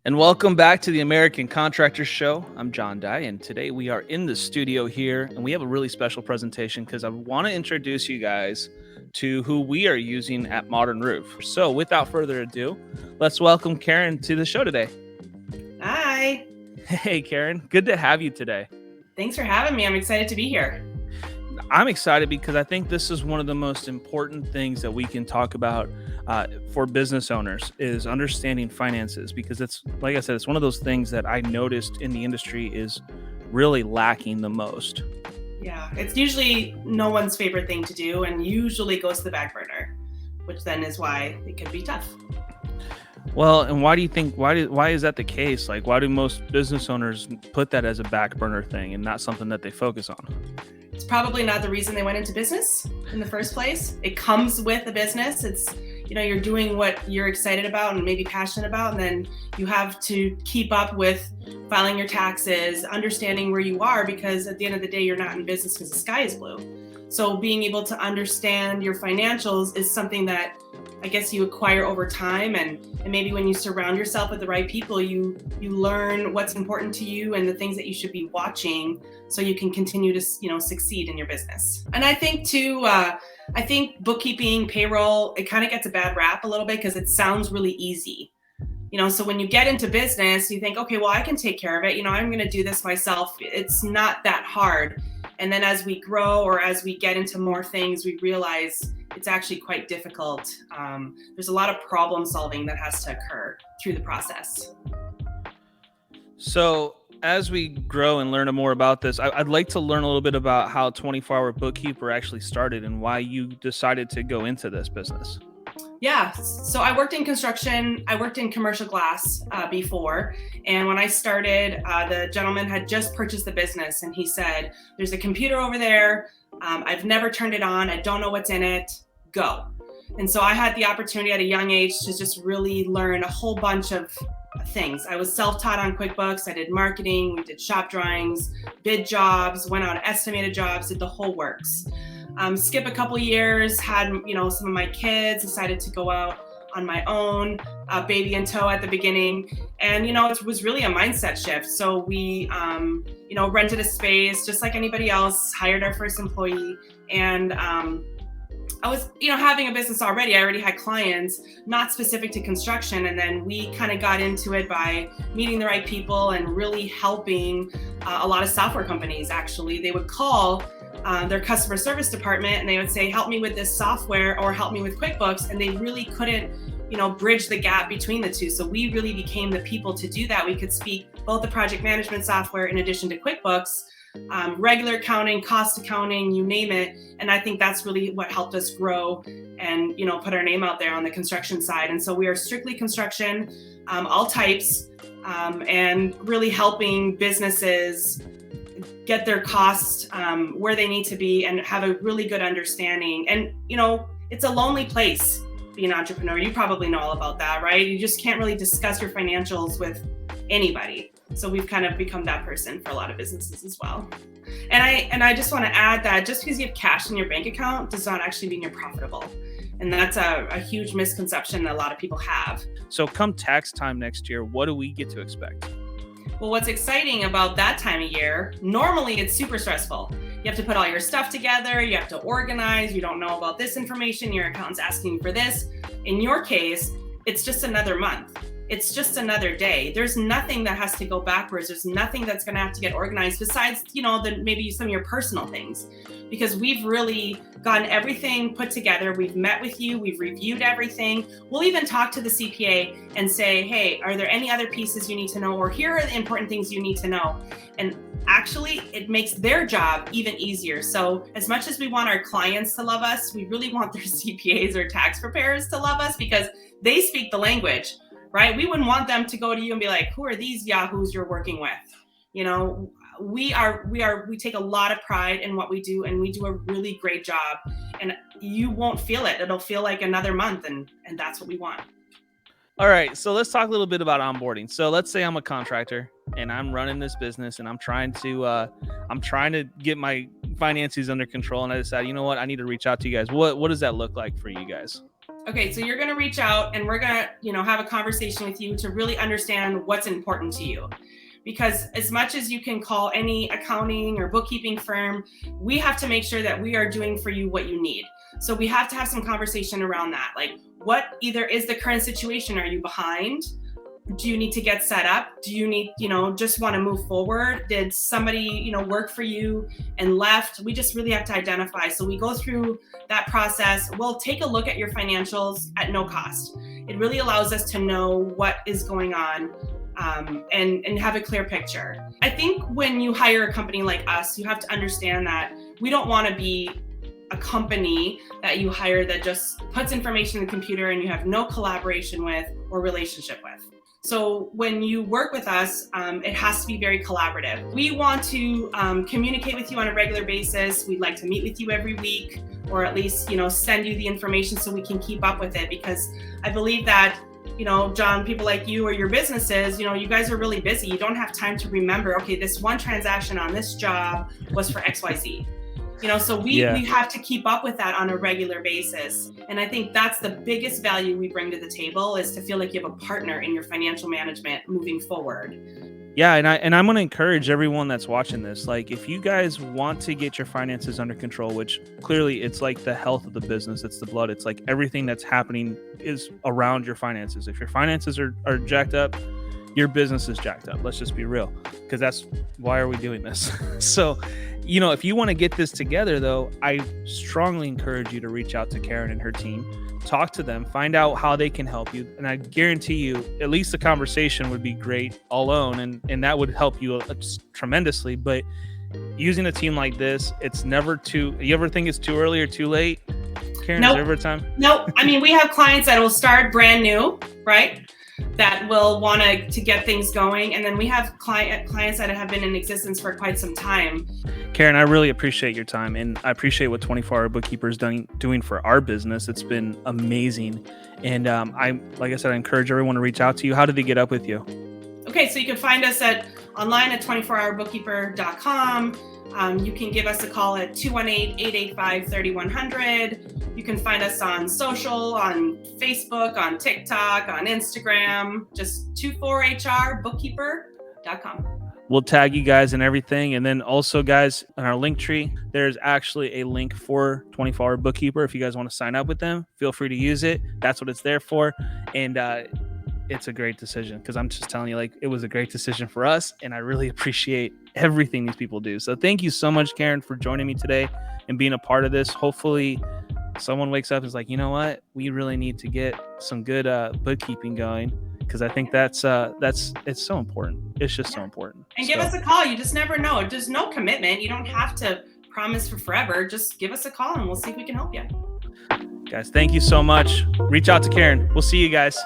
And welcome back to the American Contractor Show. I'm John Dye, and today we are in the studio here, and we have a really special presentation because I want to introduce you guys to who we are using at Modern Roof. So without further ado, let's welcome Karen to the show today. Hi. Hey, Karen. Good to have you today. Thanks for having me. I'm excited to be here. I'm excited because I think this is one of the most important things that we can talk about for business owners is understanding finances, because it's, like I said, it's one of those things that I noticed in the industry is really lacking the most. Yeah, it's usually no one's favorite thing to do and usually goes to the back burner, which then is why it can be tough. Well, and why do you think, why is that the case? Like, why do most business owners put that as a back burner thing and not something that they focus on? It's probably not the reason they went into business in the first place. It comes with a business. It's, you're doing what you're excited about and maybe passionate about, and then you have to keep up with filing your taxes, understanding where you are, because at the end of the day, you're not in business because the sky is blue. So being able to understand your financials is something that I guess you acquire over time, and maybe when you surround yourself with the right people, you learn what's important to you and the things that you should be watching so you can continue to succeed in your business. And I think too, I think bookkeeping, payroll, it kind of gets a bad rap a little bit because it sounds really easy. So when you get into business, you think, okay, well, I can take care of it. I'm going to do this myself. It's not that hard. And then as we grow or as we get into more things, we realize it's actually quite difficult. There's a lot of problem solving that has to occur through the process. So as we grow and learn more about this, I'd like to learn a little bit about how 24-Hour Bookkeeper actually started and why you decided to go into this business. Yeah, so I worked in construction. I worked in commercial glass before. And when I started, the gentleman had just purchased the business and he said, there's a computer over there. I've never turned it on. I don't know what's in it. Go. And so I had the opportunity at a young age to just really learn a whole bunch of things. I was self-taught on QuickBooks. I did marketing. We did shop drawings, bid jobs, went out, estimated jobs, did the whole works. Skip a couple years, had, some of my kids, decided to go out on my own, baby in tow at the beginning. And, it was really a mindset shift. So we, rented a space just like anybody else, hired our first employee. And I was, having a business already. I already had clients, not specific to construction. And then we kind of got into it by meeting the right people and really helping a lot of software companies. Actually, they would call their customer service department and they would say, help me with this software or help me with QuickBooks. And they really couldn't, bridge the gap between the two. So we really became the people to do that. We could speak both the project management software in addition to QuickBooks, regular accounting, cost accounting, you name it. And I think that's really what helped us grow and, put our name out there on the construction side. And so we are strictly construction, all types, and really helping businesses get their costs where they need to be and have a really good understanding. And, it's a lonely place being an entrepreneur. You probably know all about that, right? You just can't really discuss your financials with anybody. So we've kind of become that person for a lot of businesses as well. And I just want to add that just because you have cash in your bank account does not actually mean you're profitable. And that's a huge misconception that a lot of people have. So come tax time next year, what do we get to expect? Well, what's exciting about that time of year, normally it's super stressful. You have to put all your stuff together, you have to organize, you don't know about this information, your accountant's asking you for this. In your case, it's just another month. It's just another day. There's nothing that has to go backwards. There's nothing that's going to have to get organized besides, maybe some of your personal things, because we've really gotten everything put together. We've met with you. We've reviewed everything. We'll even talk to the CPA and say, hey, are there any other pieces you need to know? Or here are the important things you need to know. And actually, it makes their job even easier. So as much as we want our clients to love us, we really want their CPAs or tax preparers to love us because they speak the language. Right? We wouldn't want them to go to you and be like, who are these yahoos you're working with? We take a lot of pride in what we do and we do a really great job and you won't feel it. It'll feel like another month and that's what we want. All right. So let's talk a little bit about onboarding. So let's say I'm a contractor and I'm running this business and I'm trying to get my finances under control. And I decide, you know what, I need to reach out to you guys. What does that look like for you guys? Okay, so you're going to reach out and we're going to, have a conversation with you to really understand what's important to you. Because as much as you can call any accounting or bookkeeping firm, we have to make sure that we are doing for you what you need. So we have to have some conversation around that. Like, what either is the current situation? Are you behind? Do you need to get set up? Do you need, just want to move forward? Did somebody, work for you and left? We just really have to identify. So we go through that process. We'll take a look at your financials at no cost. It really allows us to know what is going on and have a clear picture. I think when you hire a company like us, you have to understand that we don't want to be a company that you hire that just puts information in the computer and you have no collaboration with or relationship with. So when you work with us, it has to be very collaborative. We want to communicate with you on a regular basis. We'd like to meet with you every week, or at least, send you the information so we can keep up with it. Because I believe that, John, people like you or your businesses, you guys are really busy. You don't have time to remember, okay, this one transaction on this job was for XYZ. So we have to keep up with that on a regular basis. And I think that's the biggest value we bring to the table, is to feel like you have a partner in your financial management moving forward. Yeah, and I'm going to encourage everyone that's watching this. Like, if you guys want to get your finances under control, which clearly it's like the health of the business, it's the blood, it's like everything that's happening is around your finances. If your finances are jacked up, your business is jacked up. Let's just be real, because that's why are we doing this? So, if you want to get this together, though, I strongly encourage you to reach out to Karen and her team, talk to them, find out how they can help you. And I guarantee you, at least the conversation would be great alone, and that would help you tremendously. But using a team like this, it's never too. You ever think it's too early or too late, Karen? Nope. Is there ever a time? Nope. I mean, we have clients that will start brand new, right? That will want to get things going. And then we have clients that have been in existence for quite some time. Karen, I really appreciate your time, and I appreciate what 24-Hour Bookkeeper is doing for our business. It's been amazing. And like I said, I encourage everyone to reach out to you. How did they get up with you? Okay, so you can find us online at 24hourbookkeeper.com. You can give us a call at 218-885-3100. You can find us on social, on Facebook, on TikTok, on Instagram, just 24hrbookkeeper.com. We'll tag you guys and everything. And then also, guys, on our link tree, there's actually a link for 24-Hour Bookkeeper. If you guys want to sign up with them, feel free to use it. That's what it's there for. And it's a great decision, because I'm just telling you, like, it was a great decision for us. And I really appreciate everything these people do. So thank you so much, Karen, for joining me today and being a part of this. Hopefully someone wakes up and is like, you know what? We really need to get some good bookkeeping going, because I think it's so important. It's just so important. And give us a call. You just never know. There's no commitment. You don't have to promise for forever. Just give us a call and we'll see if we can help you. Guys, thank you so much. Reach out to Karen. We'll see you guys.